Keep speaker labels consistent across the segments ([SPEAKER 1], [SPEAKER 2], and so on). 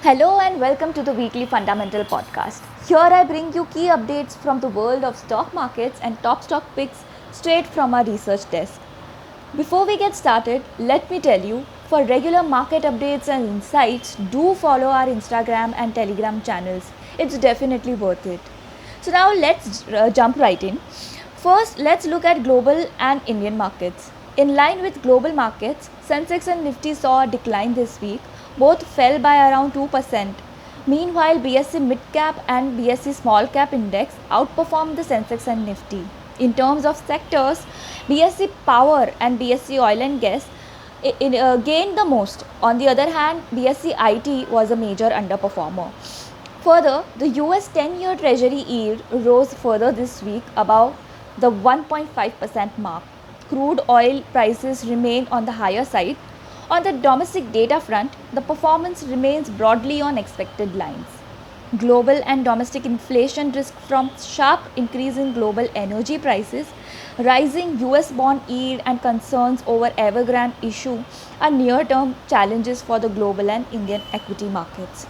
[SPEAKER 1] Hello and welcome to the weekly fundamental podcast. Here I bring you key updates from the world of stock markets and top stock picks straight from our research desk. Before we get started, let me tell you, for regular market updates and insights, do follow our Instagram and Telegram channels. It's definitely worth it. So now let's jump right in. First, let's look at global and Indian markets. In line with global markets, Sensex and Nifty saw a decline this week. Both fell by around 2%. Meanwhile, BSE Mid Cap and BSE Small Cap Index outperformed the Sensex and Nifty. In terms of sectors, BSE Power and BSE Oil and Gas gained the most. On the other hand, BSE IT was a major underperformer. Further, the US 10-year Treasury yield rose further this week above the 1.5% mark. Crude oil prices remain on the higher side. On the domestic data front, the performance remains broadly on expected lines. Global and domestic inflation risk from sharp increase in global energy prices, rising US bond yield and concerns over Evergrande issue are near-term challenges for the global and Indian equity markets.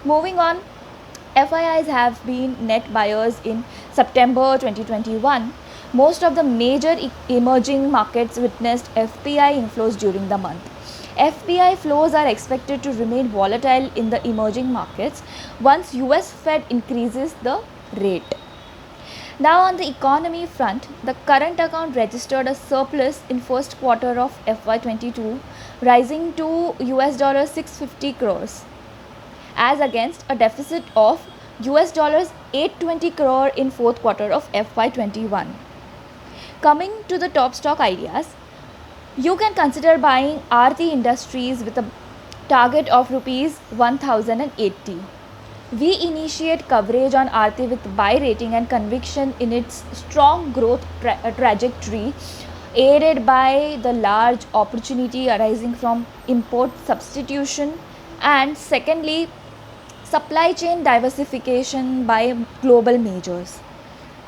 [SPEAKER 1] Moving on, FIIs have been net buyers in September 2021. Most of the major emerging markets witnessed FPI inflows during the month. FPI flows are expected to remain volatile in the emerging markets once US Fed increases the rate. Now on the economy front, the current account registered a surplus in first quarter of FY22, rising to US $650 crores, as against a deficit of US $820 crore in fourth quarter of FY21. Coming to the top stock ideas, you can consider buying Aarti Industries with a target of rupees 1080. We initiate coverage on Aarti with buy rating and conviction in its strong growth trajectory, aided by the large opportunity arising from import substitution, and secondly, supply chain diversification by global majors.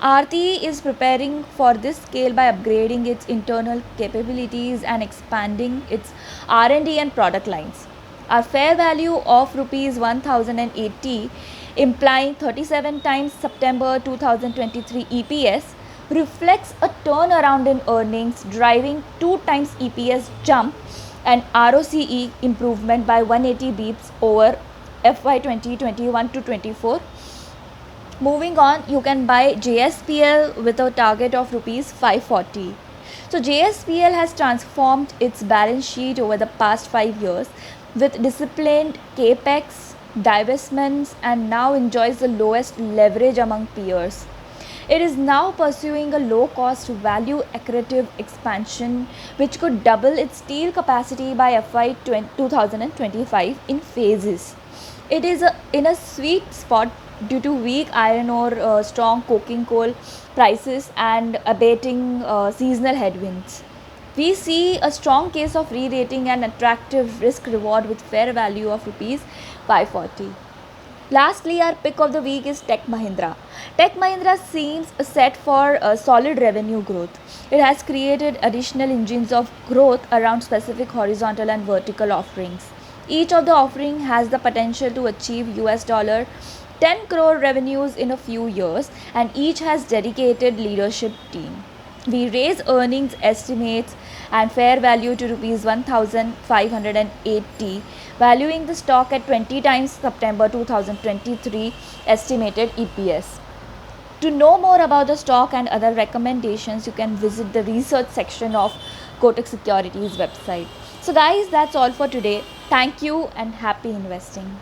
[SPEAKER 1] Aarti is preparing for this scale by upgrading its internal capabilities and expanding its R&D and product lines. Our fair value of rupees 1080, implying 37 times September 2023 EPS, reflects a turnaround in earnings, driving 2 times EPS jump and ROCE improvement by 180 bps over FY 2021 to 24. Moving on, you can buy Jspl with a target of rupees 540. So Jspl has transformed its balance sheet over the past 5 years with disciplined capex, divestments, and now enjoys the lowest leverage among peers. It is now pursuing a low-cost, value-accretive expansion which could double its steel capacity by FY 2025 in phases. It is in a sweet spot due to weak iron ore, strong coking coal prices, and abating seasonal headwinds. We see a strong case of re-rating and attractive risk-reward with fair value of rupees 540. Lastly, our pick of the week is Tech Mahindra. Tech Mahindra seems set for a solid revenue growth. It has created additional engines of growth around specific horizontal and vertical offerings. Each of the offering has the potential to achieve US $10 crore revenues in a few years, and each has dedicated leadership team. We raise earnings estimates and fair value to rupees 1580, valuing the stock at 20 times September 2023 estimated EPS. To know more about the stock and other recommendations, you can visit the research section of Kotak Securities website. So guys, that's all for today. Thank you and happy investing.